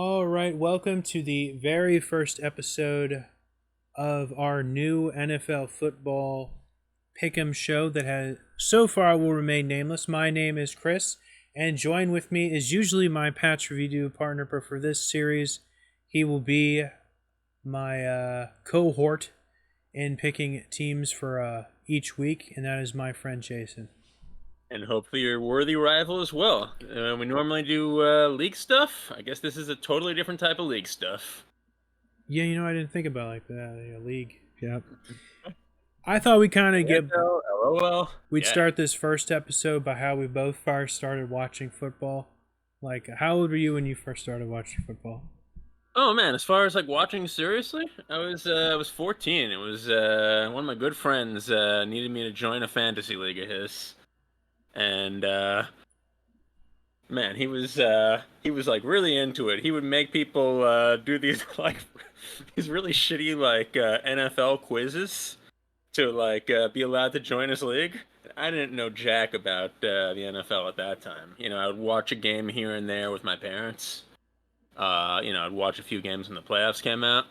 All right, welcome to the very first episode of our new NFL football pick'em show that has so far will remain nameless. My name is Chris, and join with me is usually my patch review partner, but for this series, he will be my cohort in picking teams for each week, and that is my friend Jason. And hopefully your worthy rival as well. We normally do league stuff. I guess this is a totally different type of league stuff. Yeah, I didn't think about it like that. Yeah, league. Yep. I thought we kind of get. LOL. We'd Yeah. start this first episode by how we both first started watching football. Like, how old were you when you first started watching football? Oh man, as far as like watching seriously, I was 14. It was one of my good friends needed me to join a fantasy league of his, and man, he was like really into it. He would make people do these like these really shitty like NFL quizzes to like be allowed to join his league. I didn't know jack about the NFL at that time. I would watch a game here and there with my parents. I'd watch a few games when the playoffs came out.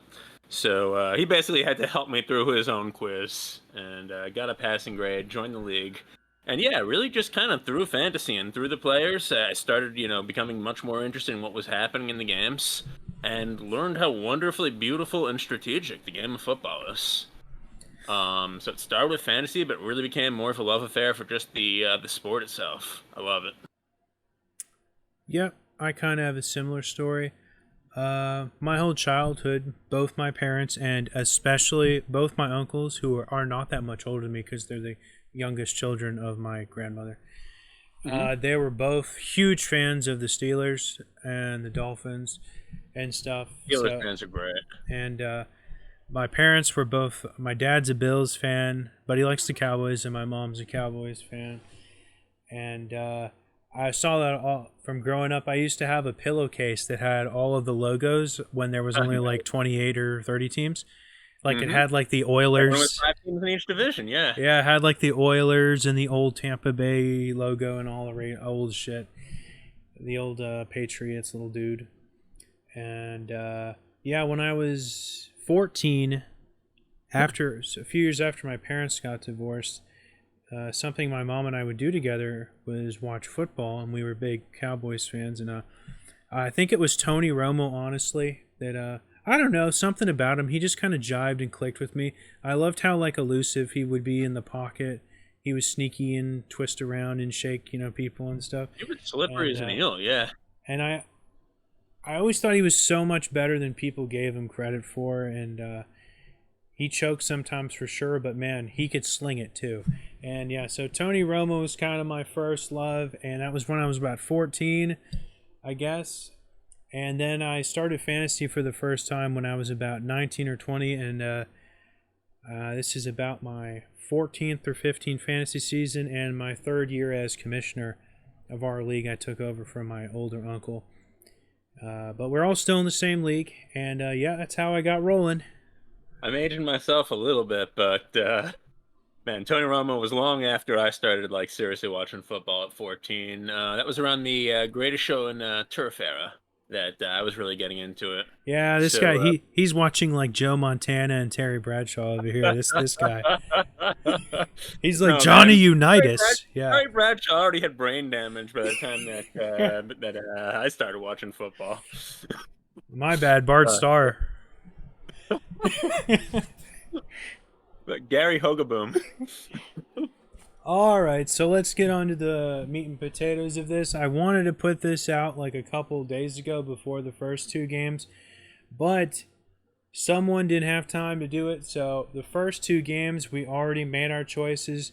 So he basically had to help me through his own quiz, and got a passing grade, joined the league. And yeah, really just kind of through fantasy and through the players, I started, becoming much more interested in what was happening in the games, and learned how wonderfully beautiful and strategic the game of football is. So it started with fantasy, but really became more of a love affair for just the sport itself. I love it. Yep, I kind of have a similar story. My whole childhood, both my parents and especially both my uncles, who are not that much older than me because they're the youngest children of my grandmother, they were both huge fans of the Steelers and the Dolphins and stuff. Steelers fans are great. And my parents were both. My dad's a Bills fan, but he likes the Cowboys, and my mom's a Cowboys fan. And I saw that all from growing up. I used to have a pillowcase that had all of the logos when there was only like 28 or 30 teams. Like it had like the Oilers. With 5 teams in each division, yeah. Yeah, it had like the Oilers and the old Tampa Bay logo and all the old shit. The old Patriots little dude. And yeah, when I was 14, after a few years after my parents got divorced, something my mom and I would do together was watch football, and we were big Cowboys fans. And I think it was Tony Romo, honestly, that I don't know, something about him. He just kind of jived and clicked with me. I loved how like elusive he would be in the pocket. He was sneaky and twist around and shake, people and stuff. He was slippery as an eel, yeah. And I always thought he was so much better than people gave him credit for, and he choked sometimes for sure, but man, he could sling it too. And yeah, so Tony Romo was kind of my first love, and that was when I was about 14, I guess. And then I started fantasy for the first time when I was about 19 or 20, and this is about my 14th or 15th fantasy season and my third year as commissioner of our league. I took over from my older uncle. But we're all still in the same league, and yeah, that's how I got rolling. I'm aging myself a little bit, but man, Tony Romo was long after I started like seriously watching football at 14. That was around the Greatest Show in Turf era that I was really getting into it. Yeah, this guy, he's watching like Joe Montana and Terry Bradshaw over here. This guy, he's like Johnny Unitas. Terry Bradshaw already had brain damage by the time that I started watching football. My bad, Bart Starr. But Gary Hogaboom. All right, so let's get on to the meat and potatoes of this. I wanted to put this out like a couple days ago before the first two games, but someone didn't have time to do it. So the first two games, we already made our choices.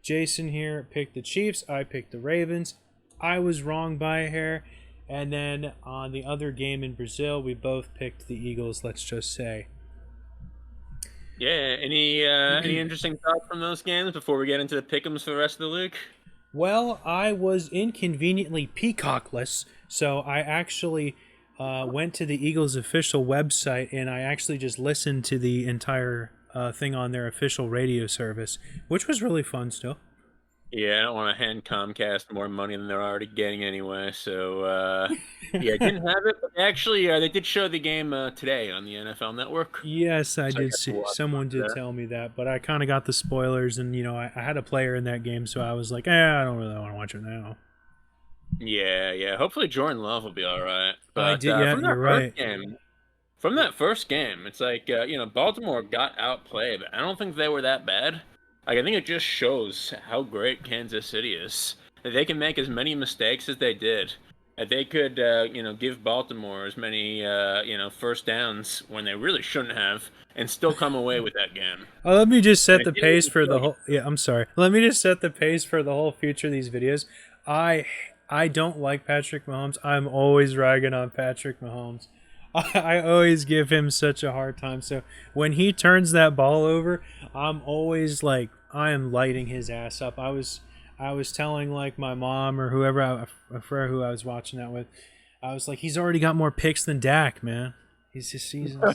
Jason here picked the Chiefs. I picked the Ravens. I was wrong by a hair. And then on the other game in Brazil, we both picked the Eagles, let's just say. Yeah, any interesting thoughts from those games before we get into the pick'ems for the rest of the league? Well, I was inconveniently peacockless, so I actually went to the Eagles' official website, and I actually just listened to the entire thing on their official radio service, which was really fun still. Yeah, I don't want to hand Comcast more money than they're already getting anyway. So yeah, I didn't have it. But actually, they did show the game today on the NFL Network, Yes, I so I did got to see. watch it Someone over did there. tell me that, but I kind of got the spoilers, and I had a player in that game, so I was like, I don't really want to watch it now. Yeah, yeah. Hopefully Jordan Love will be all right. I But did. Yeah, from that you're first right. game, it's like Baltimore got outplayed. I don't think they were that bad. Like I think it just shows how great Kansas City is. That they can make as many mistakes as they did. That they could give Baltimore as many first downs when they really shouldn't have, and still come away with that game. Let me just And set it the didn't pace even for feel the like whole. Yeah, I'm sorry. Let me just set the pace for the whole future of these videos. I I don't like Patrick Mahomes. I'm always ragging on Patrick Mahomes. I always give him such a hard time. So when he turns that ball over, I'm always like, I am lighting his ass up. I was telling like my mom or whoever I forgot who I was watching that with. I was like, he's already got more picks than Dak, man. He's his seasons.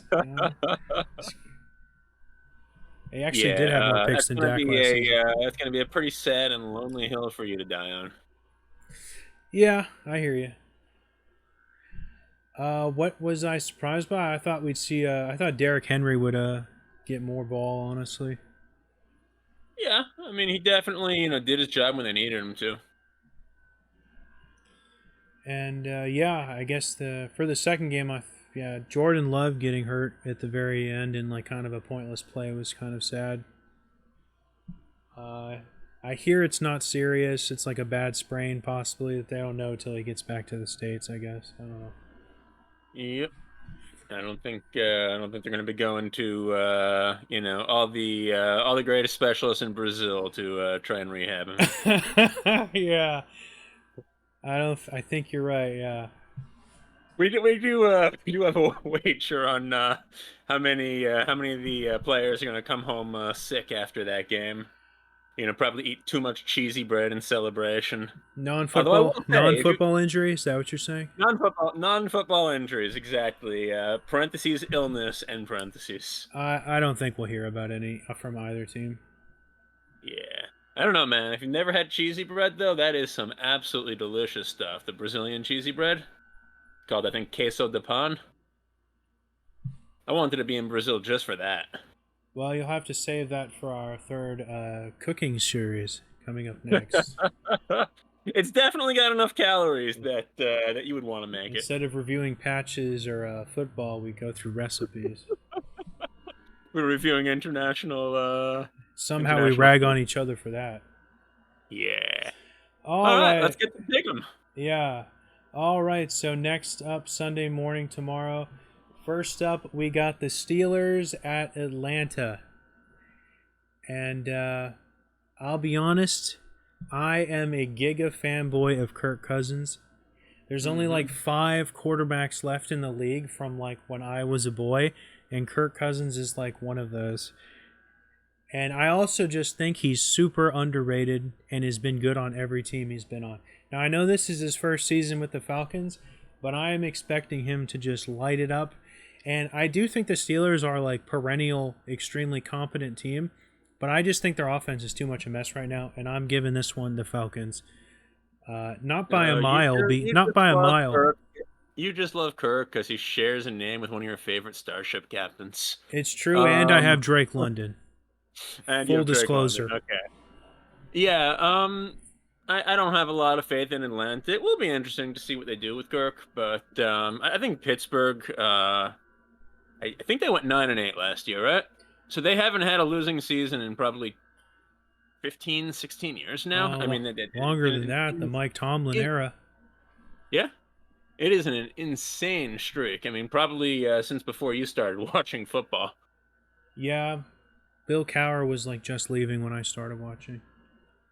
He actually did have more Yeah, picks than Dak last season. that's gonna be a pretty sad and lonely hill for you to die on. Yeah, I hear you. What was I surprised by? I thought we'd see. I thought Derrick Henry would get more ball, honestly. Yeah, I mean, he definitely, did his job when they needed him to. And yeah, I guess the for the second game, yeah, Jordan Love getting hurt at the very end in like kind of a pointless play was kind of sad. Uh, I hear it's not serious. It's like a bad sprain, possibly that they don't know till he gets back to the states. I guess I don't know. Yep. I don't think they're going to be going to all the greatest specialists in Brazil to try and rehab him. Yeah, I don't. I think you're right. Yeah. We do have a wager on how many of the players are going to come home sick after that game. Probably eat too much cheesy bread in celebration. Although I will say, if you Non-football injury. Is that what you're saying? non-football injuries, exactly. Parentheses illness and parentheses. I don't think we'll hear about any from either team. Yeah. I don't know, man. If you've never had cheesy bread, though, that is some absolutely delicious stuff. The Brazilian cheesy bread, called, I think, queso de pan. I wanted to be in Brazil just for that. Well, you'll have to save that for our third cooking series coming up next. It's definitely got enough calories that you would want to make it. Instead of reviewing patches or football, we go through recipes. We're reviewing Somehow we international rag food. on each other for that. Yeah. All All right, let's right. get to pick 'em. Yeah. All right. So next up, Sunday morning tomorrow. First up, we got the Steelers at Atlanta. And I'll be honest, I am a giga fanboy of Kirk Cousins. There's only Mm-hmm. like 5 quarterbacks left in the league from like when I was a boy, and Kirk Cousins is like one of those. And I also just think he's super underrated and has been good on every team he's been on. Now, I know this is his first season with the Falcons, but I am expecting him to just light it up. And I do think the Steelers are like perennial, extremely competent team, but I just think their offense is too much a mess right now, and I'm giving this one the Falcons. Not by a mile, You not just by a love mile. Kirk. You just love Kirk because he shares a name with one of your favorite Starship captains. It's true, and I Um, have Drake London. and you Full have Drake London. disclosure. Okay. Yeah. I don't have a lot of faith in Atlanta. It will be interesting to see what they do with Kirk, but I think Pittsburgh. I think they went 9-8 last year, right? So they haven't had a losing season in probably 15, 16 years now. I mean, Longer than that, the Mike Tomlin it, era. yeah, it is an insane streak. I mean, probably since before you started watching football. Yeah, Bill Cowher was like just leaving when I started watching.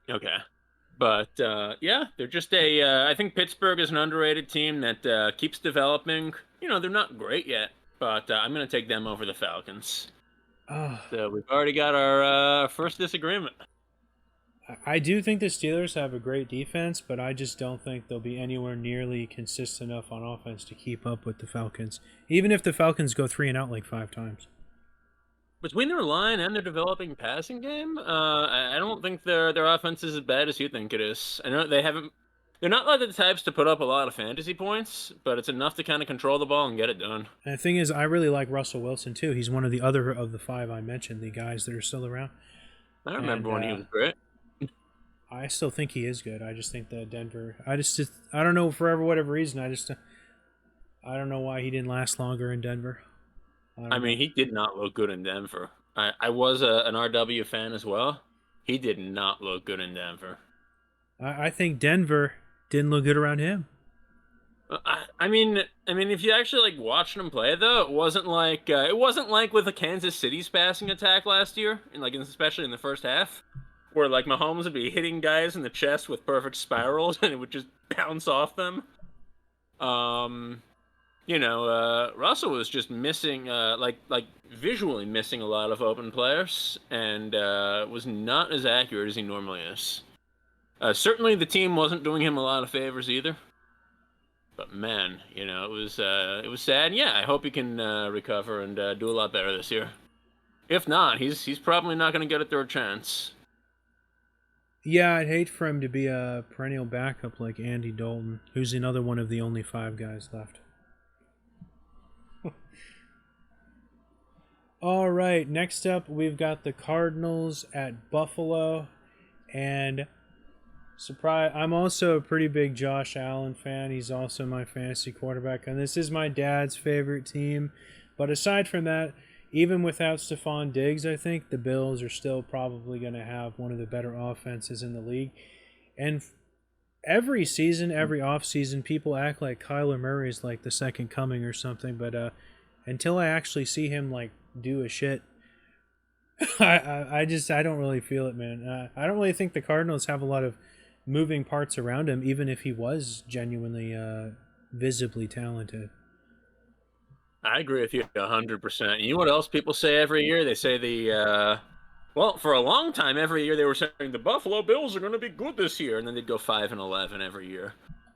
Okay. But yeah, they're just a. I think Pittsburgh is an underrated team that keeps developing. They're not great yet, but I'm going to take them over the Falcons. Oh, So we've already got our first disagreement. I do think the Steelers have a great defense, but I just don't think they'll be anywhere nearly consistent enough on offense to keep up with the Falcons. Even if the Falcons go 3 and out like 5 times. Between their line and their developing passing game, I don't think their offense is as bad as you think it is. I know they haven't. They're not like the types to put up a lot of fantasy points, but it's enough to kind of control the ball and get it done. And the thing is, I really like Russell Wilson too. He's one of the other of the five I mentioned, the guys that are still around. I remember And when he was great. I still think he is good. I just think that Denver. I don't know for whatever reason. I don't know why he didn't last longer in Denver. I I don't know. mean, he did not look good in Denver. I was an RW fan as well. He did not look good in Denver. I think Denver didn't look good around him. I mean, if you actually like watching him play though, it wasn't like with the Kansas City's passing attack last year, and like especially in the first half, where like Mahomes would be hitting guys in the chest with perfect spirals, and it would just bounce off them. Um, Russell was just missing, like visually missing a lot of open players, and was not as accurate as he normally is. Certainly, the team wasn't doing him a lot of favors either. But man, it was sad. Yeah, I hope he can recover and do a lot better this year. If not, he's probably not going to get a third chance. Yeah, I'd hate for him to be a perennial backup like Andy Dalton, who's another one of the only five guys left. All right, next up we've got the Cardinals at Buffalo, and surprise, I'm also a pretty big Josh Allen fan. He's also my fantasy quarterback, and this is my dad's favorite team. But aside from that, even without Stephon Diggs, I think the Bills are still probably going to have one of the better offenses in the league. And every season, every offseason, people act like Kyler Murray is like the second coming or something. But until I actually see him like do a shit, I don't really feel it, man. I don't really think the Cardinals have a lot of moving parts around him, even if he was genuinely visibly talented. I agree with you 100%. You know what else people say every year? They say well, for a long time, every year they were saying the Buffalo Bills are going to be good this year, and then they'd go 5-11 every year.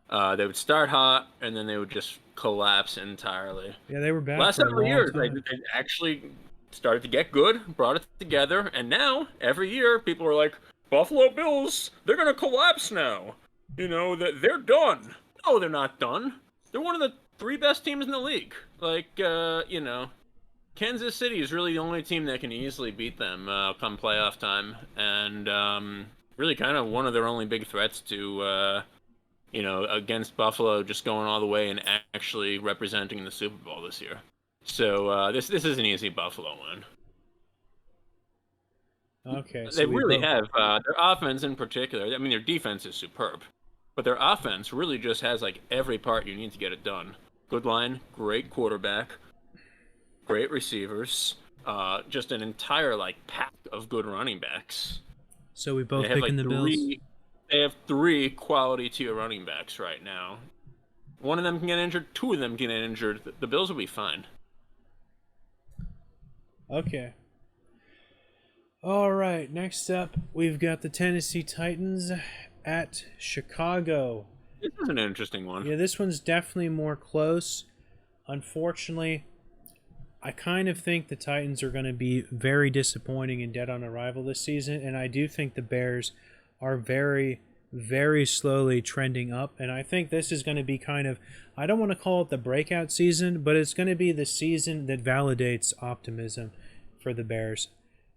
They would start hot, and then they would just collapse entirely. Yeah, they were bad Last for a several long years, time. they actually started to get good, brought it together, and now every year people are like, Buffalo Bills, they're gonna collapse now. That they're done. No, they're not done. They're one of the three best teams in the league. Kansas City is really the only team that can easily beat them come playoff time, and really kind of one of their only big threats to against Buffalo, just going all the way and actually representing the Super Bowl this year. So this is an easy Buffalo win. Okay, They so we really both. have their offense in particular. I mean, their defense is superb, but their offense really just has like every part you need to get it done. Good line, great quarterback, great receivers, just an entire like pack of good running backs. So we They both have picking like the Bills. three. They have three quality tier running backs right now. One of them can get injured. Two of them can get injured. The Bills will be fine. Okay. All right. Next up, we've got the Tennessee Titans at Chicago. This is an interesting one. Yeah, this one's definitely more close. Unfortunately, I kind of think the Titans are going to be very disappointing and dead on arrival this season, and I do think the Bears are very, very slowly trending up. And I think this is going to be kind of, I don't want to call it the breakout season, but it's going to be the season that validates optimism for the Bears.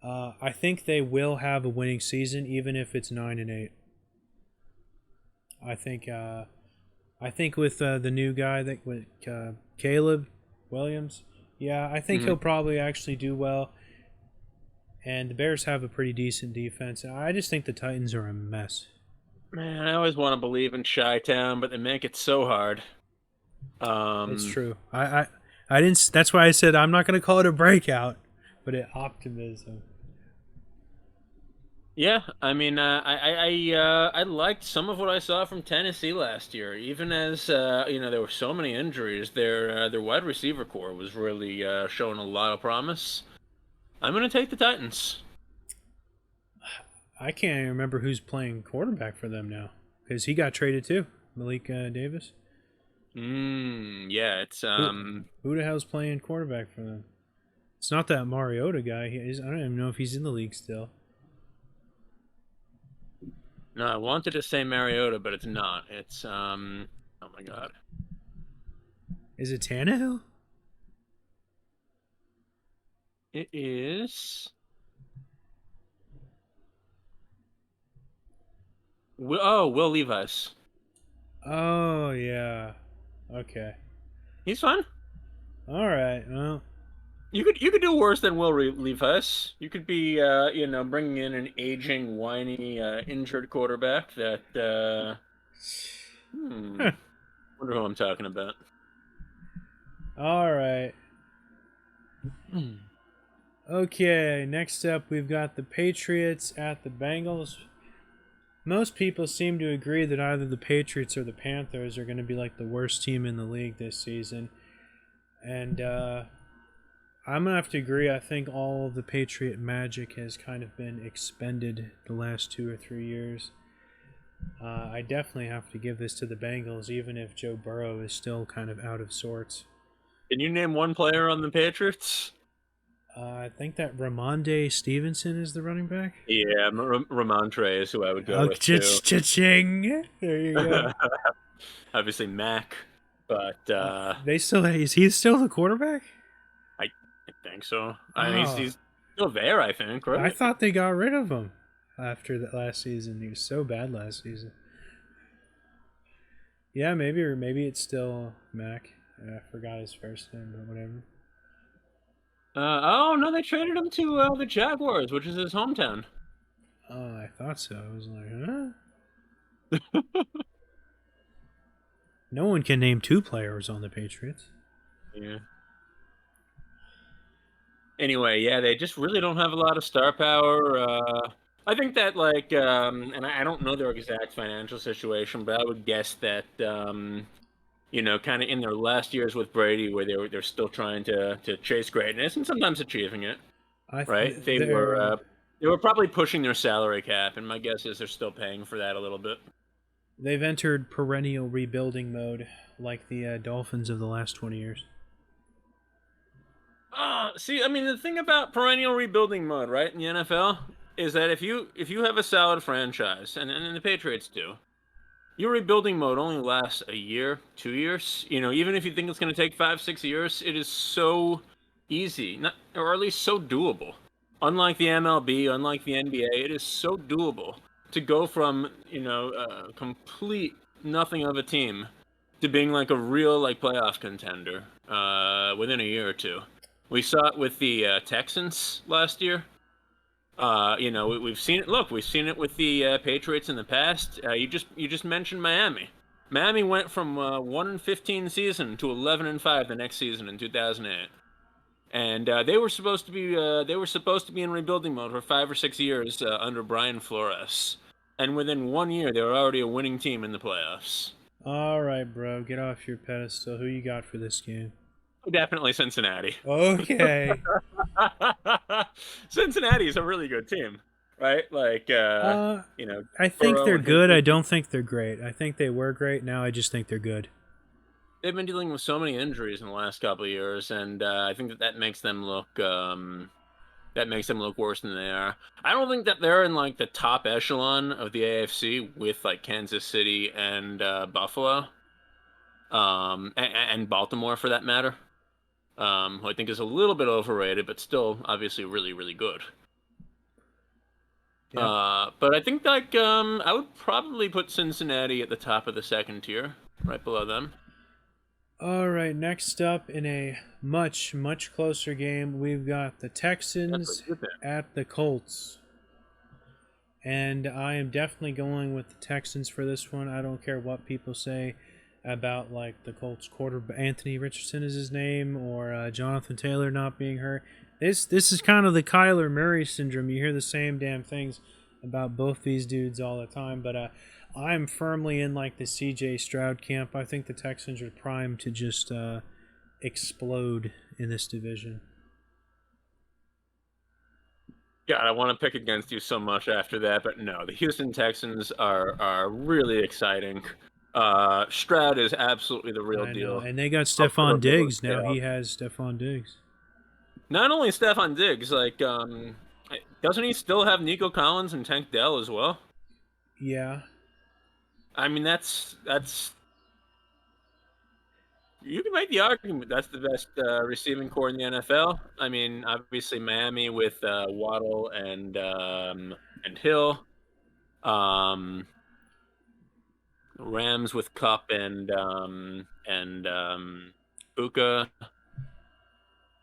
I think they will have a winning season, even if it's 9-8. I think. I think with the new guy that with Caleb Williams, yeah, I think he'll Hmm. probably actually do well. And the Bears have a pretty decent defense. I just think the Titans are a mess. Man, I always want to believe in Chi-Town, but they make it so hard. It's Um, true. I didn't. That's why I said I'm not going to call it a breakout, but it optimism. yeah, I mean, I liked some of what I saw from Tennessee last year. Even as there were so many injuries, their wide receiver core was really showing a lot of promise. I'm gonna take the Titans. I can't even remember who's playing quarterback for them now because he got traded too. Malik Davis. Yeah, it's Who who the hell's playing quarterback for them? It's not that Mariota guy. I don't even know if he's in the league still. No, I wanted to say Mariota, but it's not. It's oh my god. Is it Tannehill? It is Will Levis. Oh yeah. Okay. He's fun. All right. Well, You could do worse than Levis. You could be bringing in an aging, whiny, injured quarterback that wonder who I'm talking about. all right. Hmm. Okay. Next up, we've got the Patriots at the Bengals. Most people seem to agree that either the Patriots or the Panthers are going to be like the worst team in the league this season. And I'm going to have to agree. I think all of the Patriot magic has kind of been expended the last 2 or 3 years. I definitely have to give this to the Bengals, even if Joe Burrow is still kind of out of sorts. Can you name one player on the Patriots? I think that Ramondre Stevenson is the running back. Yeah, Ramondre is who I would go Oh, with too. cha-ching! There you go. Obviously Mac, but They still is he still the quarterback? I, I think so. I mean, Oh, he's still there. I think, I right? thought they got rid of him after that last season. He was so bad last season. Yeah, maybe it's still Mac. I forgot his first name, but whatever. Oh no, they traded him to the Jaguars, which is his hometown. Oh, I thought so. I was like, huh? No one can name two players on the Patriots. Yeah. Anyway, yeah, they just really don't have a lot of star power. I think that and I don't know their exact financial situation, but I would guess that kind of in their last years with Brady, where they're still trying to chase greatness and sometimes achieving it. Right? They're They were probably pushing their salary cap, and my guess is they're still paying for that a little bit. they've entered perennial rebuilding mode, like the Dolphins of the last 20 years. See, I mean, the thing about perennial rebuilding mode, right, in the NFL, is that if you have a solid franchise, and the Patriots do, your rebuilding mode only lasts a year, 2 years. Even if you think it's going to take 5, 6 years, it is so easy, not, or at least so doable. Unlike the MLB, unlike the NBA, it is so doable to go from complete nothing of a team to being like a real like playoff contender within a year or two. We saw it with the Texans last year. We've seen it. Look, we've seen it with the Patriots in the past. You just mentioned Miami. Miami went from 1-15 season to 11-5 the next season in 2008, and they were supposed to be in rebuilding mode for 5 or 6 years under Brian Flores, and within 1 year they were already a winning team in the playoffs. All right, bro, get off your pedestal. Who you got for this game? Definitely Cincinnati. Okay. Cincinnati is a really good team, right? Like, Uh, you know, I think Burrow they're and his good. I defense. don't think they're great. I think they were great. Now I just think they're good. They've been dealing with so many injuries in the last couple of years, and I think that makes them look worse than they are. I don't think that they're in like the top echelon of the AFC with like Kansas City and Buffalo, and Baltimore for that matter. Who I think is a little bit overrated, but still obviously really, really good. Yep. But I think like I would probably put Cincinnati at the top of the second tier, right below them. All right. Next up, in a much closer game, we've got the That's a Texans good pick. at the Colts. And I am definitely going with the Texans for this one. I don't care what people say about like the Colts quarterback. Anthony Richardson is his name, or Jonathan Taylor not being hurt. This is kind of the Kyler Murray syndrome. You hear the same damn things about both these dudes all the time. But I'm firmly in like the CJ Stroud camp. I think the Texans are primed to just explode in this division. God, I want to pick against you so much after that, but no, the Houston Texans are really exciting. Stroud is absolutely the real I know, deal. and they got Up for Stephon those Diggs now. playoffs. He has Stephon Diggs. Not only Stefan Diggs, like, doesn't he still have Nico Collins and Tank Dell as well? Yeah, I mean, that's you can make the argument that's the best receiving core in the NFL. I mean, obviously Miami with Waddle and Hill, um, Rams with Cup and Buka.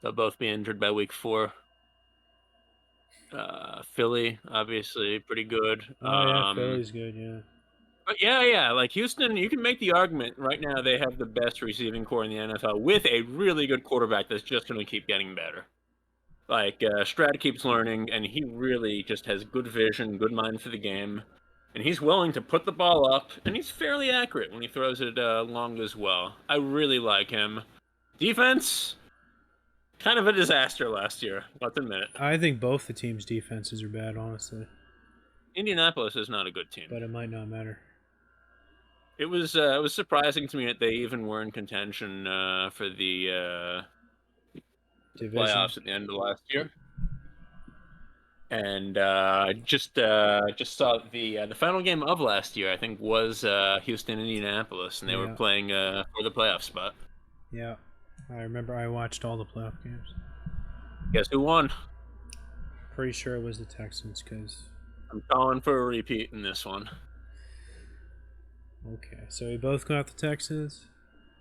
They'll both be injured by week 4. Philly, obviously, pretty good. oh yeah, Philly's good. Yeah, But yeah, like Houston, you can make the argument right now they have the best receiving core in the NFL with a really good quarterback that's just going to keep getting better. Like Stroud keeps learning, and he really just has good vision, good mind for the game, and he's willing to put the ball up, and he's fairly accurate when he throws it long as well. I really like him. Defense, kind of a disaster last year. Let's admit it. I think both the teams' defenses are bad, honestly, Indianapolis is not a good team. but it might not matter. It was surprising to me that they even were in contention for the Division. playoffs at the end of last year. And just saw the final game of last year. I think was Houston Indianapolis, and they were Yeah, playing for the playoff spot. yeah. I remember I watched all the playoff games. Guess who won? Pretty sure it was the Texans, because I'm calling for a repeat in this one. okay, so we both got the Texans.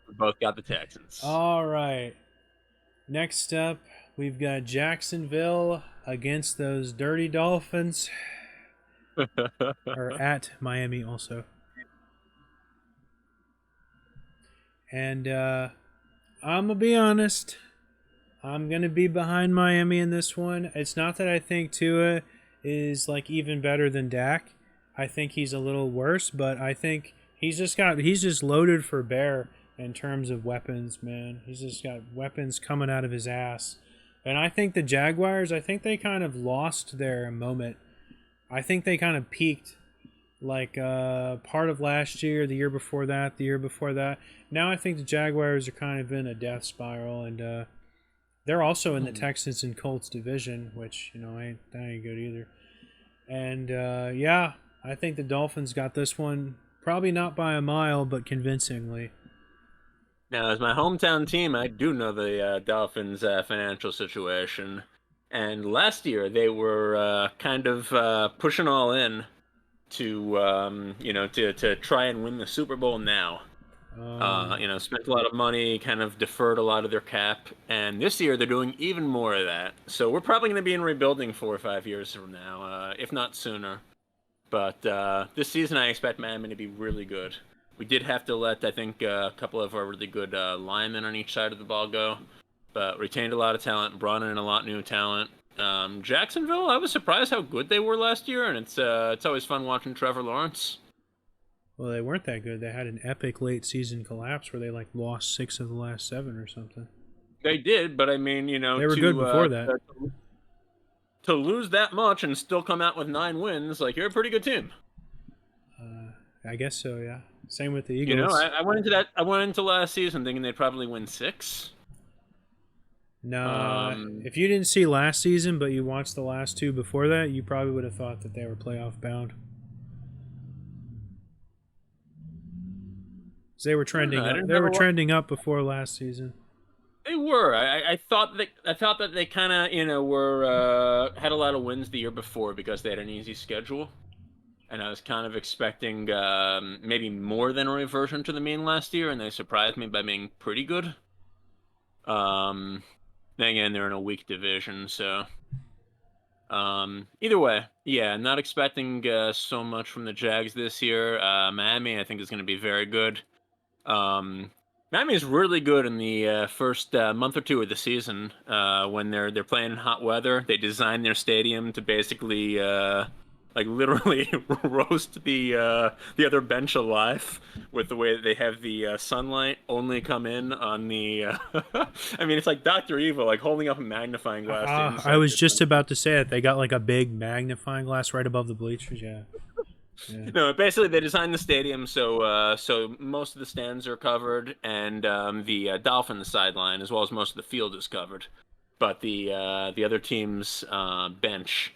We both got the Texans. All right. Next up, we've got Jacksonville against those dirty Dolphins, or at Miami also. And I'm gonna be honest, I'm gonna be behind Miami in this one. It's not that I think Tua is like even better than Dak. I think he's a little worse, but I think he's just loaded for bear in terms of weapons, man. He's just got weapons coming out of his ass. And I think the Jaguars, I think they kind of lost their moment. I think they kind of peaked like part of last year, the year before that, the year before that. Now I think the Jaguars are kind of in a death spiral, and they're also in the Texans and Colts division, which that ain't good either. And yeah, I think the Dolphins got this one, probably not by a mile, but convincingly. Now, as my hometown team, I do know the Dolphins' financial situation. And last year, they were kind of pushing all in to try and win the Super Bowl now. Spent a lot of money, kind of deferred a lot of their cap, and this year they're doing even more of that. So we're probably going to be in rebuilding 4 or 5 years from now, if not sooner. But this season, I expect Miami to be really good. We did have to let, I think, a couple of our really good linemen on each side of the ball go, but retained a lot of talent, brought in a lot of new talent. Jacksonville, I was surprised how good they were last year, and it's always fun watching Trevor Lawrence. Well, they weren't that good. They had an epic late season collapse where they like lost 6 of the last 7 or something. They did, but I mean, they were good before that. To lose that much and still come out with 9 wins, like, you're a pretty good team. I guess so, yeah. Same with the Eagles. I went into last season thinking they'd probably win 6. No, if you didn't see last season, but you watched the last 2 before that, you probably would have thought that they were playoff bound. They were trending up. They were trending up before last season. They were. I thought that they kind of were had a lot of wins the year before because they had an easy schedule, and I was kind of expecting maybe more than a reversion to the mean last year, and they surprised me by being pretty good. Then again, they're in a weak division, so either way, yeah, not expecting so much from the Jags this year. Miami, I think, is going to be very good. Miami is really good in the first month or 2 of the season when they're playing in hot weather. They design their stadium to basically like literally roast the other bench alive with the way that they have the sunlight only come in on the. I mean, it's like Dr. Evil, like holding up a magnifying glass. I was just about to say it. They got like a big magnifying glass right above the bleachers. Yeah. Yeah. No, basically they designed the stadium so most of the stands are covered, and the Dolphins sideline as well as most of the field is covered. but the other team's bench,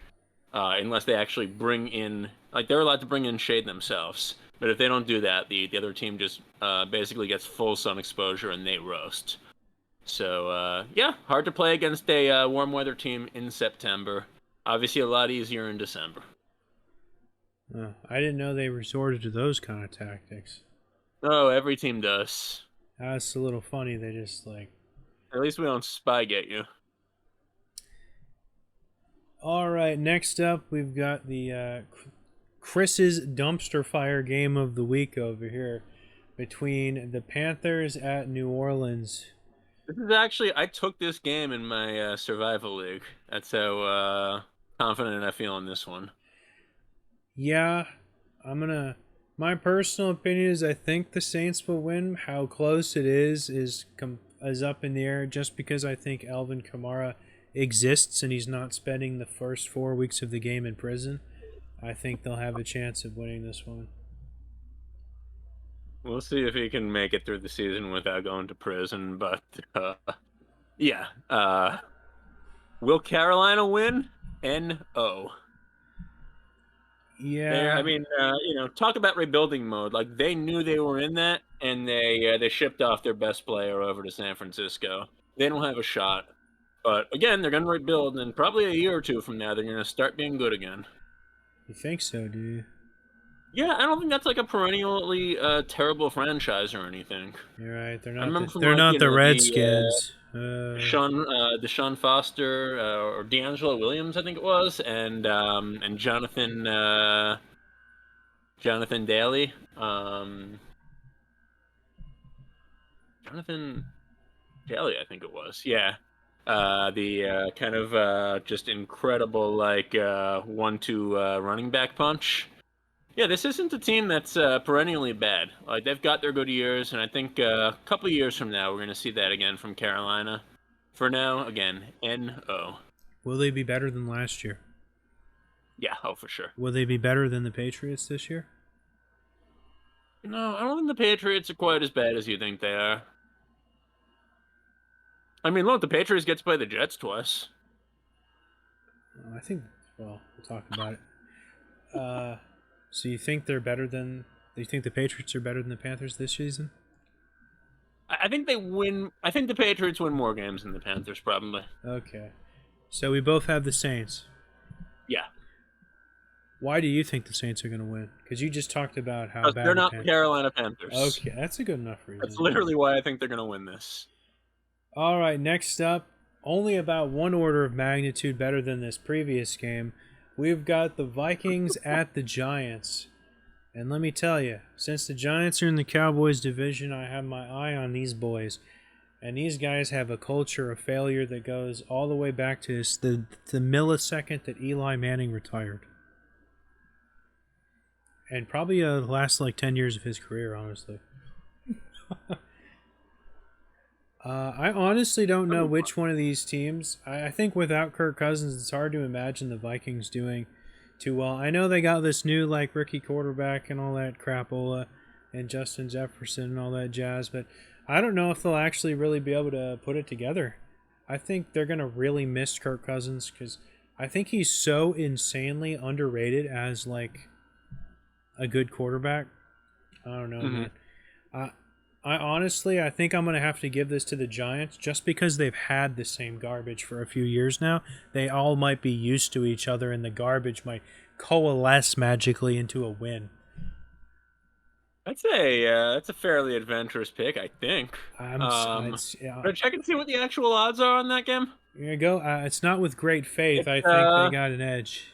unless they actually bring in, like they're allowed to bring in shade themselves. But if they don't do that, the other team just basically gets full sun exposure and they roast. So yeah, hard to play against a warm weather team in September. Obviously, a lot easier in December. I didn't know they resorted to those kind of tactics. Oh, every team does. That's a little funny. They just like. At least we don't spy get you. All right, next up we've got the Chris's dumpster fire game of the week over here between the Panthers at New Orleans. This is actually, I took this game in my survival league. That's how confident I feel in this one. Yeah, I'm gonna. My personal opinion is I think the Saints will win. How close it is up in the air, just because I think Alvin Kamara exists and he's not spending the first 4 weeks of the game in prison. I think they'll have a chance of winning this one. We'll see if he can make it through the season without going to prison. But yeah, will Carolina win? No. I Yeah, mean, talk about rebuilding mode. Like they knew they were in that, and they shipped off their best player over to San Francisco. They don't have a shot. But again, they're going to rebuild, and probably a year or two from now, they're going to start being good again. you think so, do you? Yeah, I don't think that's like a perennially terrible franchise or anything. You're right. They're I not remember the from they're like not the the Redskins. Deshaun Foster or D'Angelo Williams, I think it was, and Jonathan Daly, Jonathan Daly, I think it was. Yeah, the kind of just incredible like 1-2 running back punch. Yeah, this isn't a team that's perennially bad. Like they've got their good years, and I think a couple of years from now we're going to see that again from Carolina. For now, again, No. Will they be better than last year? Yeah, oh for sure. Will they be better than the Patriots this year? No, I don't think the Patriots are quite as bad as you think they are. I mean, look, the Patriots get to play the Jets twice. I think. Well, we'll talk about it. Uh, so you think they're better than? Do you think the Patriots are better than the Panthers this season? I think they win. I think the Patriots win more games than the Panthers, probably. Okay. So we both have the Saints. Yeah, Why do you think the Saints are going to win? Because you just talked about how because they're bad the not the Panthers. Carolina Panthers. Okay, that's a good enough That's reason. literally why I think they're going to win this. All right, next up, only about one order of magnitude better than this previous game. We've got the Vikings at the Giants. And let me tell you, since the Giants are in the Cowboys division, I have my eye on these boys. And these guys have a culture of failure that goes all the way back to the millisecond that Eli Manning retired. And probably the last like 10 years of his career, honestly. I honestly don't know which one of these teams. I think without Kirk Cousins, it's hard to imagine the Vikings doing too well. I know they got this new like rookie quarterback and all that crapola, and Justin Jefferson and all that jazz, but I don't know if they'll actually really be able to put it together. I think they're gonna really miss Kirk Cousins because I think he's so insanely underrated as like a good quarterback. I don't know, Mm-hmm. man. Uh, I think I'm gonna have to give this to the Giants just because they've had the same garbage for a few years now. They all might be used to each other, and the garbage might coalesce magically into a win. That's a fairly adventurous pick, I think. Yeah, But check and see what the actual odds are on that game. here you go. It's not with great faith. It's I think they got an edge.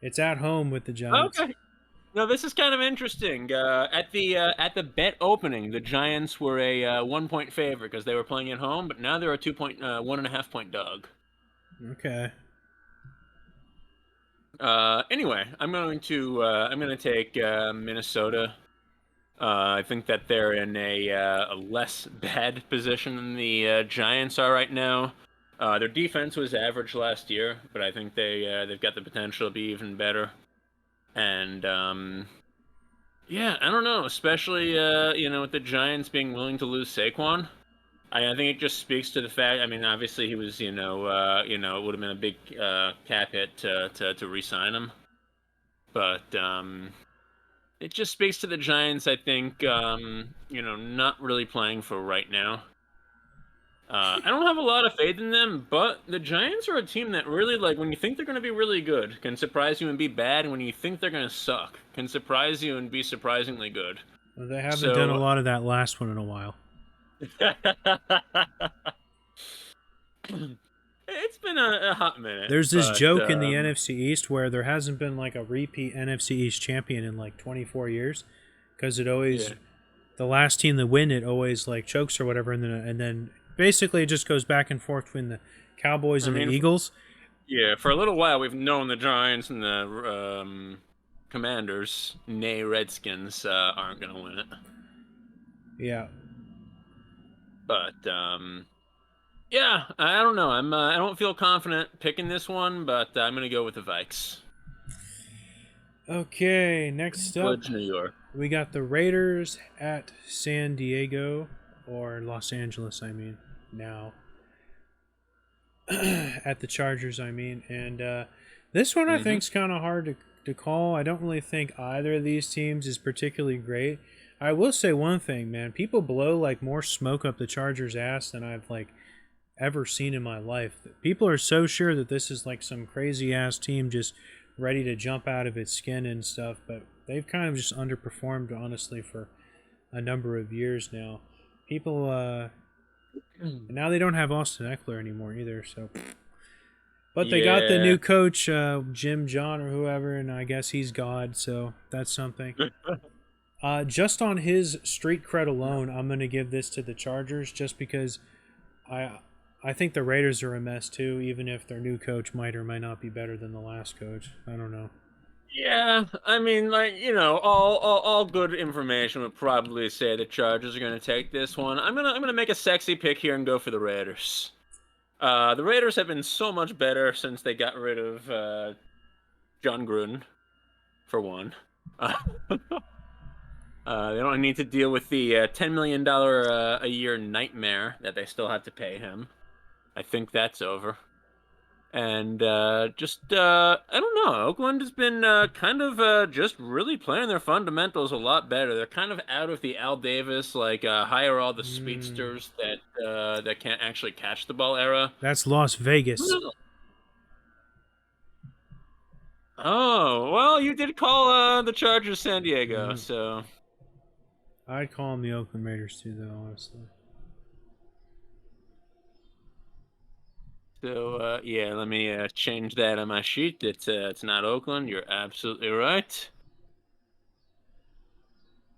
It's at home with the Giants. okay. No, this is kind of interesting. At the bet opening, the Giants were a 1 point favorite because they were playing at home, but now they're a 1.5 point dog. Okay. Anyway, I'm going to take Minnesota. I think that they're in a less bad position than the Giants are right now. Their defense was average last year, but I think they've got the potential to be even better. And yeah, I don't know, especially with the Giants being willing to lose Saquon. I think it just speaks to the fact. I mean, obviously he was, it would have been a big cap hit to re-sign him, but it just speaks to the Giants. I think, not really playing for right now. I don't have a lot of faith in them, but the Giants are a team that really, like, when you think they're going to be really good, can surprise you and be bad, and when you think they're going to suck, can surprise you and be surprisingly good. Well, they haven't done a So, lot of that last one in a while. it's been a hot minute, There's this but joke in the NFC East where there hasn't been like a repeat NFC East champion in like 24 years because it always yeah. the last team that win it always like chokes or whatever, and then basically it just goes back and forth between the Cowboys I and the mean, Eagles. yeah, for a little while we've known the Giants and the Commanders, nay Redskins, aren't going to win it. Yeah. But yeah, I don't know. I don't feel confident picking this one, but I'm gonna go with the Vikes. Okay, next up Village, New York. we got the Raiders at San Diego or Los Angeles, I mean, now. At the Chargers, I mean, and this one I Mm-hmm. think is kind of hard to call. I don't really think either of these teams is particularly great. I will say one thing, man. People blow like more smoke up the Chargers' ass than I've like ever seen in my life. People are so sure that this is like some crazy ass team just ready to jump out of its skin and stuff, but they've kind of just underperformed honestly for a number of years now. People now they don't have Austin Eckler anymore either, so but they got the Yeah. new coach, Jim John or whoever, and I guess he's God, so that's something. Just on his street cred alone, I'm going to give this to the Chargers, just because I I think the Raiders are a mess too, even if their new coach might or might not be better than the last coach. I don't know. Yeah, I mean, like, all good information would probably say the Chargers are gonna take this one. I'm gonna make a sexy pick here and go for the Raiders. The Raiders have been so much better since they got rid of John Gruden, for one. Uh, they don't need to deal with the $10 million a year nightmare that they still have to pay him. I think that's over. And I don't know. Oakland has been kind of just really playing their fundamentals a lot better. They're kind of out of the Al Davis, like, hire all the Mm, speedsters that can't actually catch the ball era. that's Las Vegas. No. Oh, well, you did call the Chargers San Diego, Mm, so. I'd call them the Oakland Raiders too, though. Honestly. So yeah, let me change that on my sheet. It's not Oakland. You're absolutely right.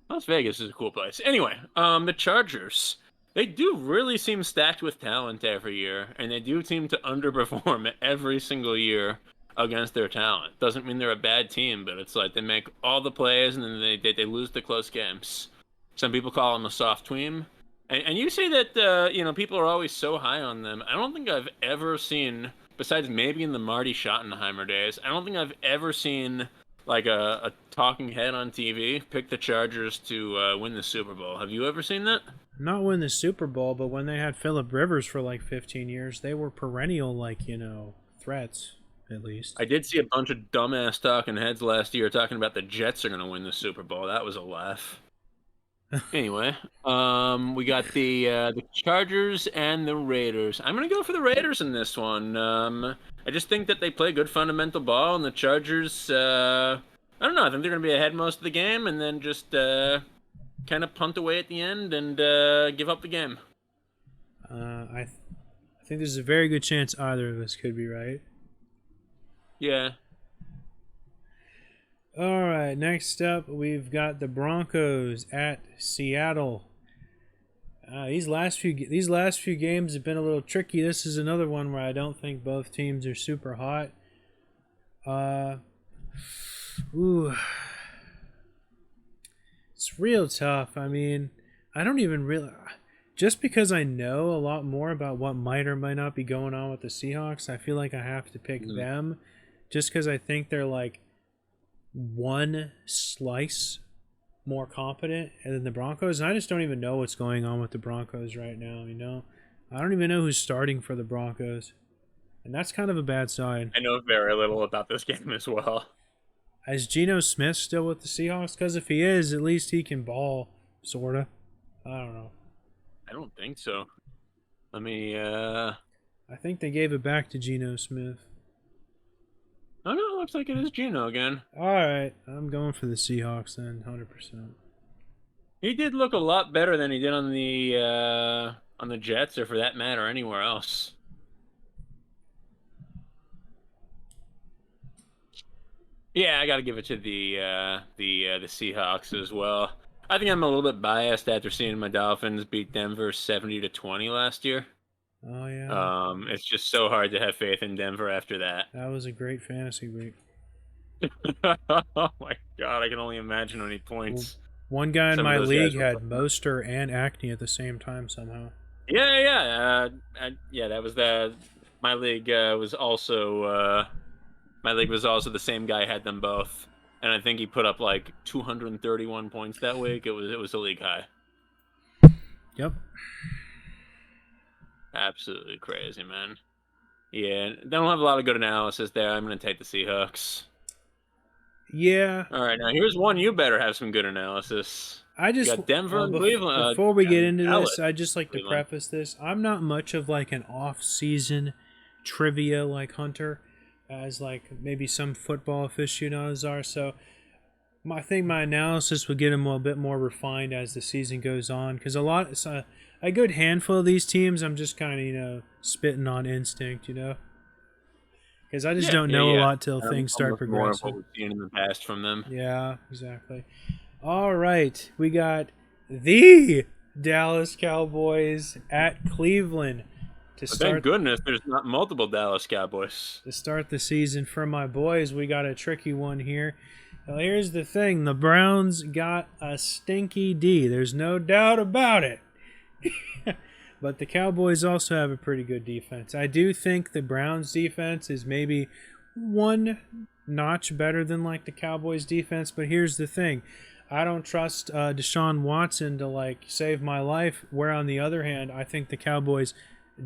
Las Vegas is a cool place. Anyway, the Chargers. They do really seem stacked with talent every year, and they do seem to underperform every single year against their talent. Doesn't mean they're a bad team, but it's like they make all the plays and then they lose the close games. Some people call them a soft team. And you say that people are always so high on them. I don't think I've ever seen, besides maybe in the Marty Schottenheimer days, I don't think I've ever seen like a talking head on TV pick the Chargers to win the Super Bowl. Have you ever seen that? Not win the Super Bowl, but when they had Philip Rivers for like 15 years, they were perennial, like, threats, at least. I did see a bunch of dumbass talking heads last year talking about the Jets are going to win the Super Bowl. That was a laugh. Anyway, we got the Chargers and the Raiders. I'm gonna go for the Raiders in this one. I just think that they play good fundamental ball, and the Chargers. I don't know. I think they're gonna be ahead most of the game, and then just kind of punt away at the end and give up the game. I think there's a very good chance either of us could be right. Yeah. All right, next up we've got the Broncos at Seattle. These last few games have been a little tricky. This is another one where I don't think both teams are super hot. Uh, ooh, it's real tough. I mean, I don't even really. Just because I know a lot more about what might or might not be going on with the Seahawks, I feel like I have to pick Mhm. them. Just because I think they're like one slice more competent than the Broncos. And I just don't even know what's going on with the Broncos right now. I don't even know who's starting for the Broncos, and that's kind of a bad sign. I know very little about this game as well. Is Geno Smith still with the Seahawks? Because if he is, at least he can ball, sorta. I don't know. I don't think so. Let me. I think they gave it back to Geno Smith. Oh no, it looks like it is Geno again. All right, I'm going for the Seahawks then, 100%. He did look a lot better than he did on the Jets, or for that matter, anywhere else. Yeah, I got to give it to the Seahawks as well. I think I'm a little bit biased after seeing my Dolphins beat Denver 70-20 last year. Oh yeah, It's just so hard to have faith in Denver after that. that was a great fantasy week. Oh my god, I can only imagine how many points One guy in some of my those guys league were had putting up. Moster and Acne at the same time somehow. Yeah, yeah, yeah. That was the my league was also my league was also the same guy had them both, and I think he put up like 231 points that week. It was a league high. Yep. Absolutely crazy, man. Yeah, they don't have a lot of good analysis there. I'm going to take the Seahawks. Yeah, All right, now here's one you better have some good analysis. I You just got Denver and Cleveland. before we get And into Dallas, this, I just like to Cleveland. preface this. I'm not much of like an off-season trivia like hunter, as like maybe some football aficionados are. So I think my analysis will get them a bit more refined as the season goes on. Because a good handful of these teams, I'm just kind of spitting on instinct, because I just Yeah, don't yeah, know a yeah. lot till things start Almost more of progressing. what we've seen in the past from them. Yeah, exactly. All right, we got the Dallas Cowboys at Cleveland to But thank start goodness there's not multiple Dallas Cowboys. the season. For my boys, we got a tricky one here. Well, here's the thing: the Browns got a stinky D. There's no doubt about it. But the Cowboys also have a pretty good defense. I do think the Browns defense is maybe one notch better than like the Cowboys defense. But here's the thing: I don't trust Deshaun Watson to like save my life. Where on the other hand, I think the Cowboys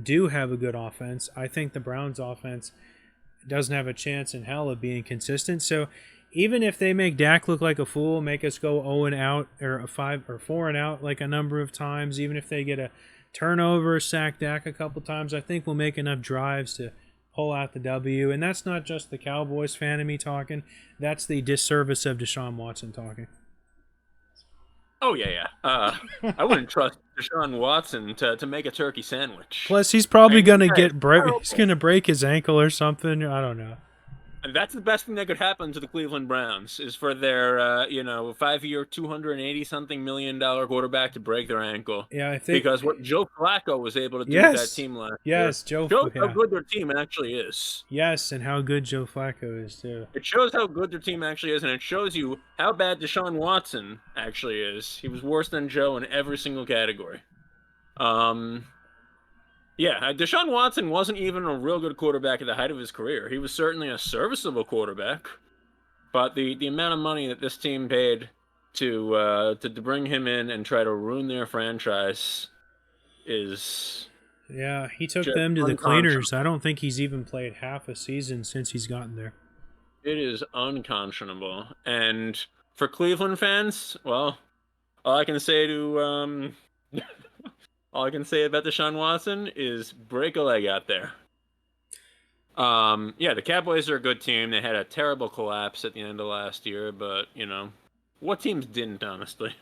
do have a good offense. I think the Browns offense doesn't have a chance in hell of being consistent. So even if they make Dak look like a fool, make us go 0 and out or a 5 or 4 and out like a number of times, even if they get a turnover, sack Dak a couple times, I think we'll make enough drives to pull out the W. And that's not just the Cowboys fan of me talking. That's the disservice of Deshaun Watson talking. Oh yeah, yeah. I wouldn't trust Deshaun Watson to make a turkey sandwich. Plus, he's probably And gonna that is he's terrible. gonna break his ankle or something. I don't know. And that's the best thing that could happen to the Cleveland Browns is for their 5-year, $280-something million quarterback to break their ankle. Yeah, I think Because what Joe Flacco was able to do with that yes, team last year yes, shows how yeah, good their team actually is. yes, and how good Joe Flacco is too. It shows how good their team actually is, and it shows you how bad Deshaun Watson actually is. He was worse than Joe in every single category. Yeah, Deshaun Watson wasn't even a real good quarterback at the height of his career. He was certainly a serviceable quarterback, but the amount of money that this team paid to bring him in and try to ruin their franchise is Yeah, he took just them to the cleaners. I unconscionable. don't think he's even played half a season since he's gotten there. It is unconscionable. And for Cleveland fans, well, all I can say to all I can say about Deshaun Watson is break a leg out there. Yeah, the Cowboys are a good team. They had a terrible collapse at the end of last year, but what teams didn't, honestly?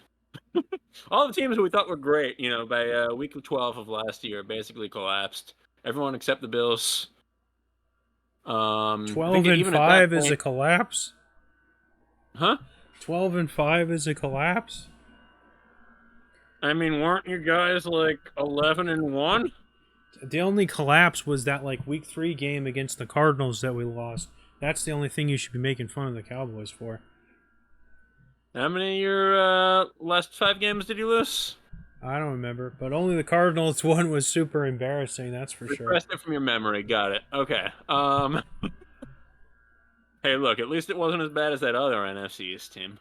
All the teams we thought were great, by week 12 of last year, basically collapsed. Everyone except the Bills. I think 12 and even at that 5 is a point, collapse. huh? 12 and 5 is a collapse. I mean, weren't you guys like 11-1? The only collapse was that like week 3 game against the Cardinals that we lost. That's the only thing you should be making fun of the Cowboys for. How many of your last 5 games did you lose? I don't remember, but only the Cardinals one was super embarrassing. That's for sure. Repressed it from your memory. Got it. Okay. Hey, look. At least it wasn't as bad as that other NFC East team.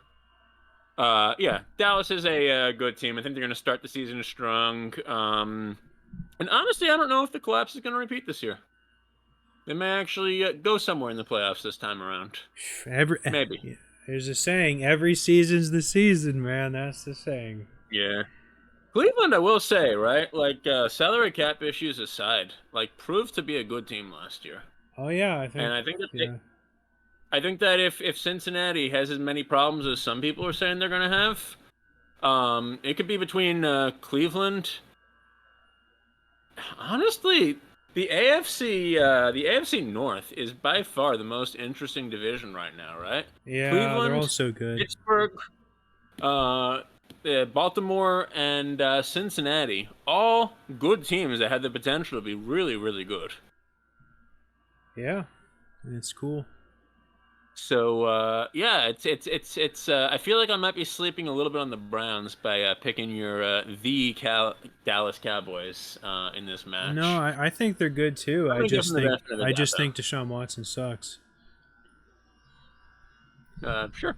Yeah, Dallas is a good team. I think they're going to start the season strong. And honestly, I don't know if the collapse is going to repeat this year. They may actually go somewhere in the playoffs this time around. Every Maybe. yeah, there's a saying: every season's the season, man. That's the saying. Yeah. Cleveland, I will say, right? Like salary cap issues aside, like proved to be a good team last year. Oh yeah, And I think that yeah. I think that if Cincinnati has as many problems as some people are saying they're going to have, it could be between Cleveland. Honestly, the AFC North is by far the most interesting division right now, right? Yeah, they're all Cleveland, so good. Pittsburgh, uh, Baltimore, and Cincinnati, all good teams that had the potential to be really, really good. Yeah, it's cool. So yeah, it's. I feel like I might be sleeping a little bit on the Browns by picking your Dallas Cowboys in this No, match. I think they're good too. I'm gonna give them the benefit of the I doubt, just think Deshaun Watson sucks. though. Sure.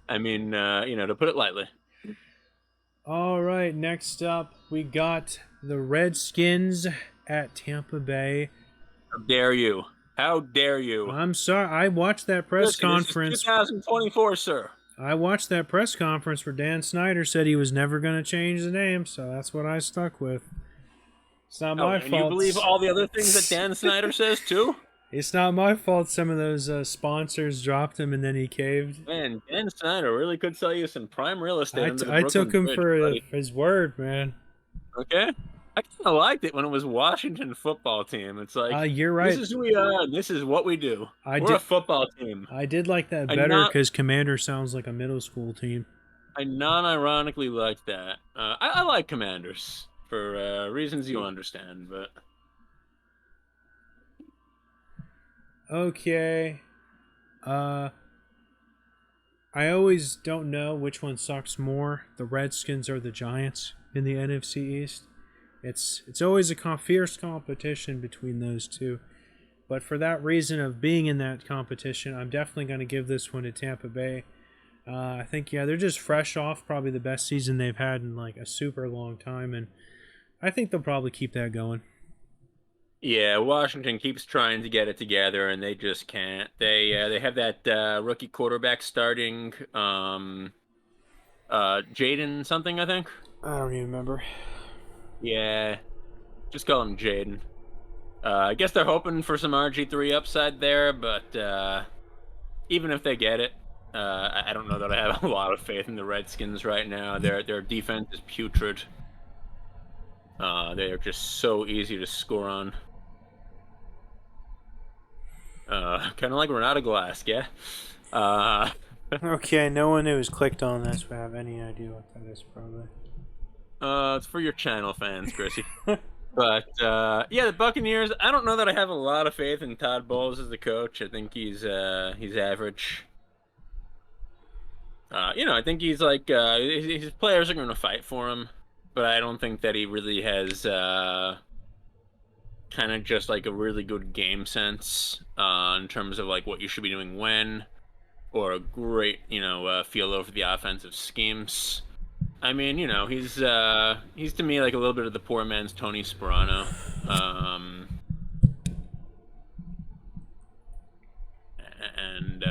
I mean, to put it lightly. All right, next up we got the Redskins at Tampa Bay. How dare you? How dare you? I'm sorry, I watched that press Listen, this is conference. 2024, sir. I watched that press conference where Dan Snyder said he was never going to change the name, so that's what I stuck with. It's not Oh, my and you fault. believe all the other things that Dan Snyder says too? It's not my fault some of those sponsors dropped him and then he caved. Man, Dan Snyder really could sell you some prime real estate under the I took Brooklyn him Bridge, for buddy. his word, man. Okay? I kind of liked it when it was Washington football team. It's like, You're this right. is who we are, and this is what we do. I We're a did football team. I did like that I better not because Commander sounds like a middle school team. I non-ironically like that. I like Commanders for reasons you understand, but Okay. Uh, I always don't know which one sucks more, the Redskins or the Giants in the NFC East. It's always a fierce competition between those two. But for that reason of being in that competition, I'm definitely going to give this one to Tampa Bay. I think they're just fresh off probably the best season they've had in like a super long time, and I think they'll probably keep that going. yeah, Washington keeps trying to get it together, and they just can't. They have that rookie quarterback starting, Jaden something, I think. I don't even remember. Yeah, just call him Jaden. I guess they're hoping for some RG3 upside there, but even if they get it, I don't know that I have a lot of faith in the Redskins right now. Their defense is putrid. They are just so easy to score on. Kind of like Renata Glass, yeah. Uh, Okay, no one who has clicked on this would have any idea what that is, probably. it's for your channel fans, Chrissy. But yeah, the Buccaneers. I don't know that I have a lot of faith in Todd Bowles as the coach. I think he's average. I think he's like his players are going to fight for him, but I don't think that he really has kind of just like a really good game sense in terms of like what you should be doing when, or a great feel over the offensive schemes. I mean, he's to me like a little bit of the poor man's Tony Sparano. Um, and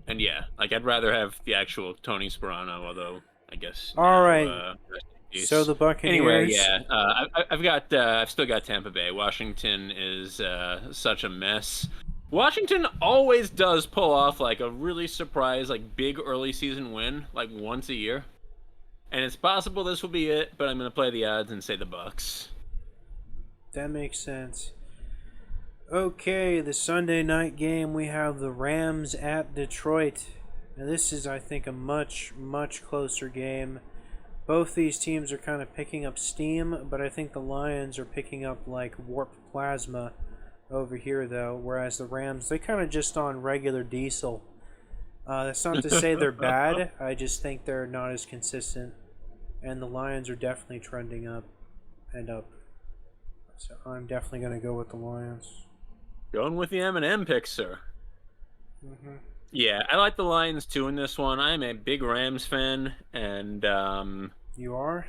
and yeah, like I'd rather have the actual Tony Sparano, although I guess All now right, rest in so peace. the Anyway, Buccaneers. yeah, I've still got Tampa Bay. Washington is such a mess. Washington always does pull off like a really surprise, like big early season win, like once a year, and it's possible this will be it. But I'm gonna play the odds and say the Bucks. That makes sense. Okay, the Sunday night game, we have the Rams at Detroit. Now, this is, I think, a much, much closer game. Both these teams are kind of picking up steam, but I think the Lions are picking up like warp plasma over here, though, whereas the Rams, they kind of just on regular diesel. That's not to say they're bad, I just think they're not as consistent, and the Lions are definitely trending up and up. So I'm definitely going to go with the Lions. Going with the M&M pick, sir. Mm-hmm. Yeah, I like the Lions too in this one. I'm a big Rams fan, and You are?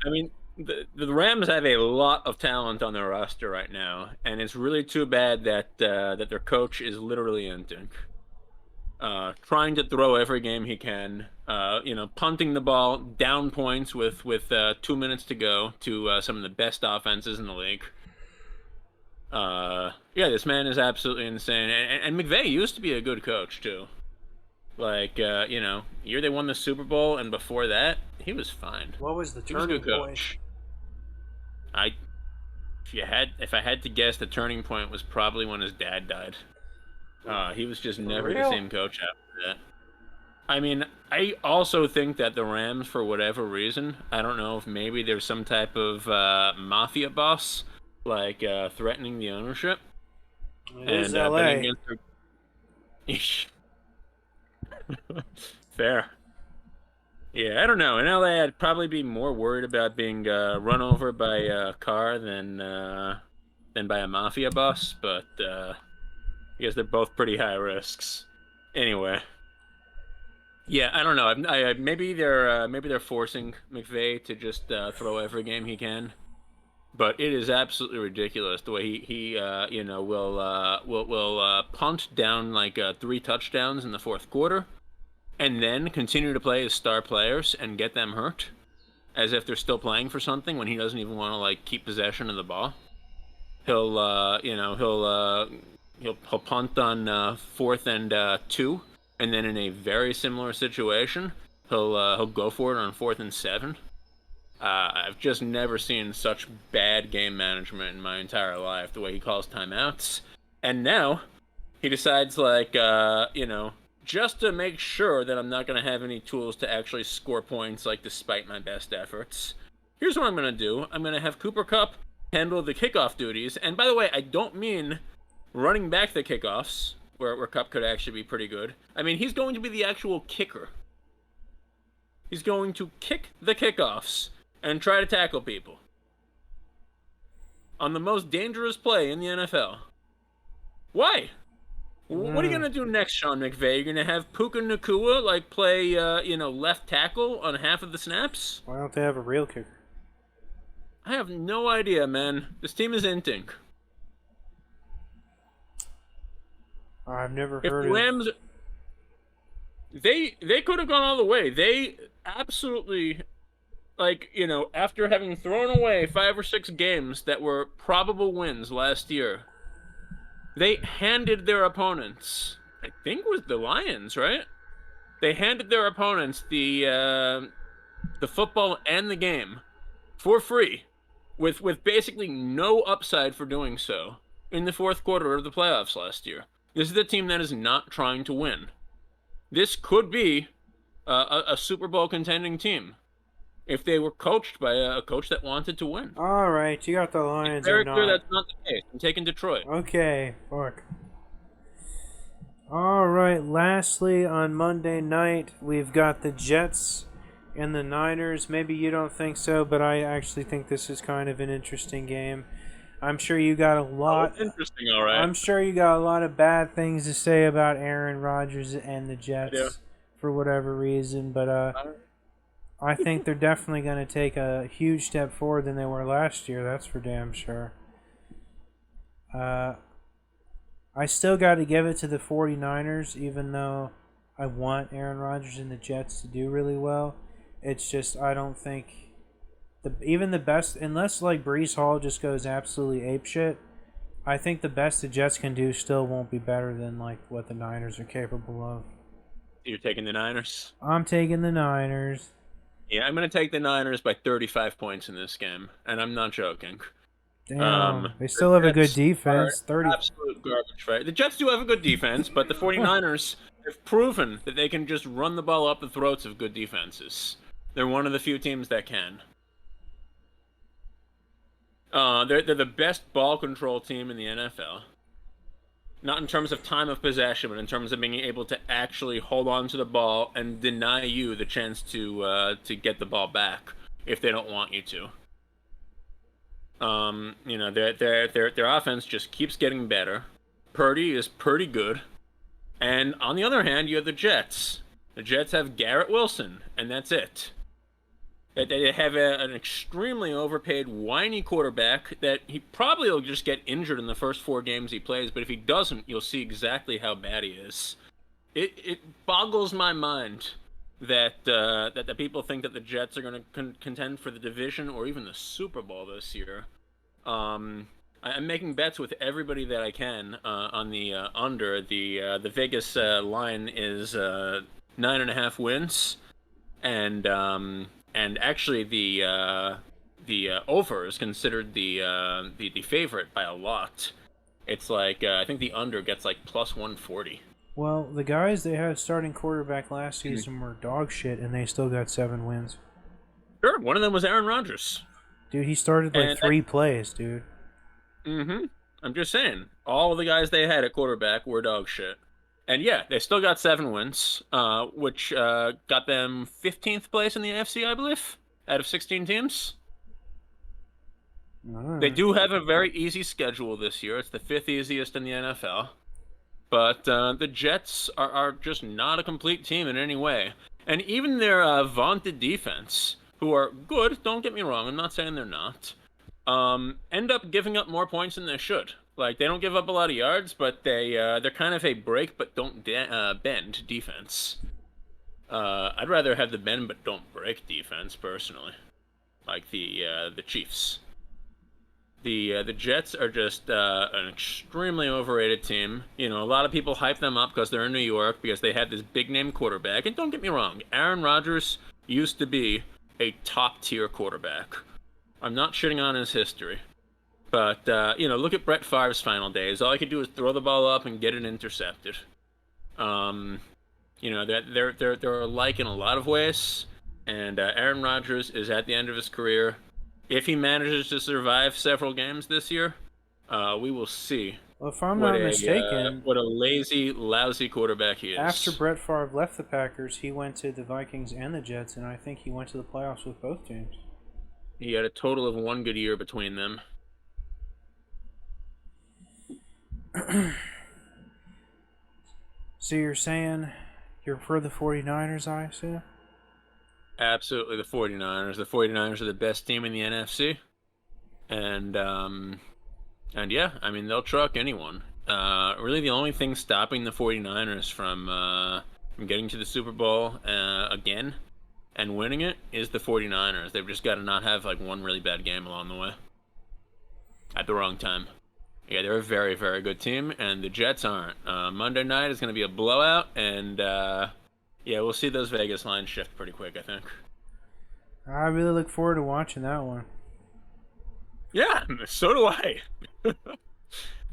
I mean, the Rams have a lot of talent on their roster right now, and it's really too bad that their coach is literally inting. Trying to throw every game he can, punting the ball down points with 2 minutes to go to some of the best offenses in the league. Yeah, this man is absolutely insane, and McVay used to be a good coach too. Like, year they won the Super Bowl, and before that, he was fine. What was the He was a turning good point? coach. I, if I had to guess, the turning point was probably when his dad died. He was just For never the real? same coach after that. I mean, I also think that the Rams, for whatever reason, I don't know if maybe there's some type of mafia boss, like threatening the ownership It is and betting LA. against their. Fair. Yeah, I don't know. In LA, I'd probably be more worried about being run over by a car than by a mafia boss, but I guess they're both pretty high risks. Anyway, yeah, I don't know. Maybe they're forcing McVay to just throw every game he can, but it is absolutely ridiculous the way he will punt down like 3 touchdowns in the fourth quarter, and then continue to play his star players and get them hurt as if they're still playing for something when he doesn't even want to like keep possession of the ball. He'll he'll punt on 4th and 2, and then in a very similar situation, he'll go for it on 4th and 7. I've just never seen such bad game management in my entire life. The way he calls timeouts, and now he decides like just to make sure that I'm not going to have any tools to actually score points, like despite my best efforts. Here's what I'm going to do. I'm going to have Cooper Cup handle the kickoff duties. And by the way, I don't mean running back the kickoffs, where Cup could actually be pretty good. I mean, he's going to be the actual kicker. He's going to kick the kickoffs and try to tackle people on the most dangerous play in the NFL. Why? What are you Mm. gonna do next, Sean McVay? You're gonna have Puka Nakua like play, left tackle on half of the snaps? Why don't they have a real kicker? I have no idea, man. This team is inting. I've never If heard the of. Rams, they could have gone all the way. They absolutely after having thrown away 5 or 6 games that were probable wins last year, they handed their opponents. I think it was the Lions, right? They handed their opponents the football and the game for free, with basically no upside for doing so in the fourth quarter of the playoffs last year. This is a team that is not trying to win. This could be a Super Bowl contending team if they were coached by a coach that wanted to win. All right, you got the It's Lions or very clear not? that's not the case. I'm taking Detroit. Okay, fuck. All right. Lastly, on Monday night, we've got the Jets and the Niners. Maybe you don't think so, but I actually think this is kind of an interesting game. I'm sure you got a Oh, lot. it's interesting, all right. I'm sure you got a lot of bad things to say about Aaron Rodgers and the I do. Jets for whatever reason, but I think they're definitely going to take a huge step forward than they were last year. That's for damn sure. Uh, I still got to give it to the 49ers, even though I want Aaron Rodgers and the Jets to do really well. It's just I don't think even the best, unless like Brees Hall just goes absolutely apeshit. I think the best the Jets can do still won't be better than like what the Niners are capable of. You're taking the Niners? I'm taking the Niners. Yeah, I'm going to take the Niners by 35 points in this game, and I'm not joking. Damn, they The still have a good Jets are defense. 30. absolute garbage, right? The Jets do have a good defense, but the 49ers have proven that they can just run the ball up the throats of good defenses. They're one of the few teams that can. They're the best ball control team in the NFL. Not in terms of time of possession, but in terms of being able to actually hold on to the ball and deny you the chance to get the ball back if they don't want you to. Their offense just keeps getting better. Purdy is pretty good. And on the other hand, you have the Jets. The Jets have Garrett Wilson, and that's it. They have an extremely overpaid, whiny quarterback that he probably will just get injured in the first 4 games he plays, but if he doesn't, you'll see exactly how bad he is. It boggles my mind that the people think that the Jets are going to contend for the division or even the Super Bowl this year. I'm making bets with everybody that I can on the under. The Vegas line is 9.5 wins, and actually the over is considered the favorite by a lot. It's like I think the under gets like plus 140. Well, the guys they had starting quarterback last season were dog shit, and they still got 7 wins. Sure, one of them was Aaron Rodgers, Dude, he started like and 3 plays, dude. I'm just saying, all of the guys they had at quarterback were dog shit. And yeah, they still got 7 wins, which got them 15th place in the AFC, I believe, out of 16 teams. They Alright. do have a very easy schedule this year. It's the fifth easiest in the NFL. But the Jets are just not a complete team in any way. And even their vaunted defense, who are good, don't get me wrong, I'm not saying they're not, end up giving up more points than they should. Like, they don't give up a lot of yards, but they're kind of a break but don't bend defense. I'd rather have the bend but don't break defense, personally. Like the Chiefs. The Jets are just an extremely overrated team. You know, a lot of people hype them up because they're in New York because they had this big name quarterback. And don't get me wrong, Aaron Rodgers used to be a top tier quarterback. I'm not shitting on his history, but you know, look at Brett Favre's final days. All he could do is throw the ball up and get it intercepted. Um, you know, they're alike in a lot of ways. And Aaron Rodgers is at the end of his career. If he manages to survive several games this year, we will see Well, if I'm not mistaken, what a lazy, lousy quarterback he after is. Brett Favre left the Packers, he went to the Vikings and the Jets, and I think he went to the playoffs with both teams. He had a total of 1 good year between them. So you're saying you're for the 49ers, I assume? Absolutely, the 49ers. The 49ers are the best team in the NFC, and yeah, I mean they'll truck anyone. Really, the only thing stopping the 49ers from getting to the Super Bowl again and winning it is the 49ers. They've just got to not have like one really bad game along the way at the wrong time. Yeah, they're a very, very good team, and the Jets aren't. Monday night is going to be a blowout, and yeah, we'll see those Vegas lines shift pretty quick, I think. I really look forward to watching that one. Yeah, so do I.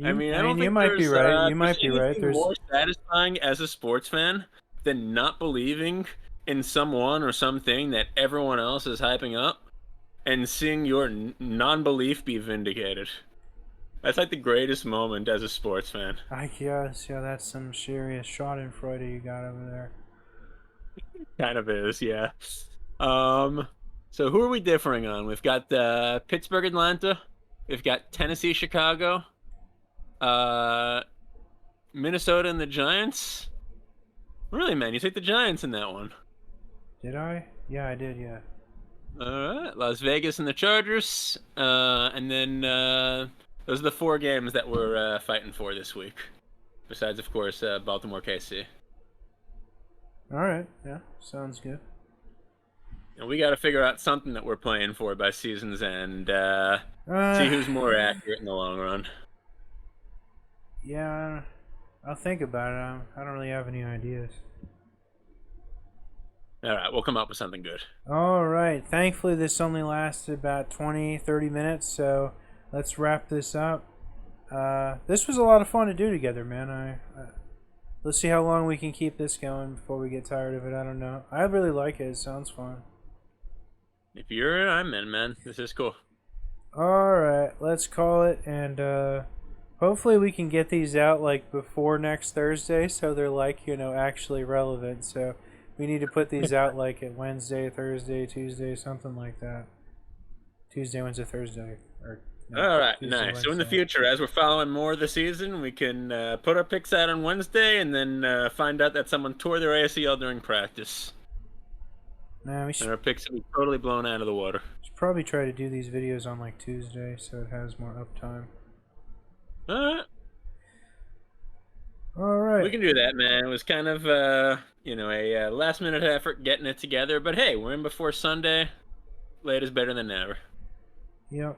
I mean, I don't You think might be there's right. You there's might be right. anything There's more satisfying as a sports fan than not believing in someone or something that everyone else is hyping up and seeing your non-belief be vindicated. That's like the greatest moment as a sports fan. I guess, yeah, that's some serious Schadenfreude you got over there. Kind of is, yeah. Um, so who are we differing on? We've got Pittsburgh, Atlanta. We've got Tennessee, Chicago. Uh, Minnesota and the Giants. Really, man, you take the Giants in that one. Did I? Yeah, I did, yeah. All right, Las Vegas and the Chargers. And then those are the 4 games that we're fighting for this week. Besides, of course, Baltimore, KC. Alright, yeah, sounds good. And we got to figure out something that we're playing for by season's end. See Uh, who's more accurate in the long run. yeah, I'll think about it. I don't really have any ideas. All right, we'll come up with something good. Alright, thankfully this only lasted about 20-30 minutes, so let's wrap this up. This was a lot of fun to do together, man. Let's see how long we can keep this going before we get tired of it. I don't know. I really like it. It sounds fun. If you're in, I'm in, man. This is cool. Alright, let's call it, and hopefully we can get these out like before next Thursday so they're like, actually relevant. So we need to put these out like at Wednesday, Thursday, Tuesday, something like that. Tuesday, Wednesday, Thursday, or No, All right, Tuesday, nice. So in the Wednesday. future, as we're following more of the season, we can put our picks out on Wednesday, and then find out that someone tore their ACL during practice, Nah, we and our picks will be totally blown out of the water. should probably try to do these videos on like Tuesday so it has more uptime. All right, All we right. can do that, man. It was kind of a last minute effort getting it together, but hey, we're in before Sunday. Late is better than never. Yep.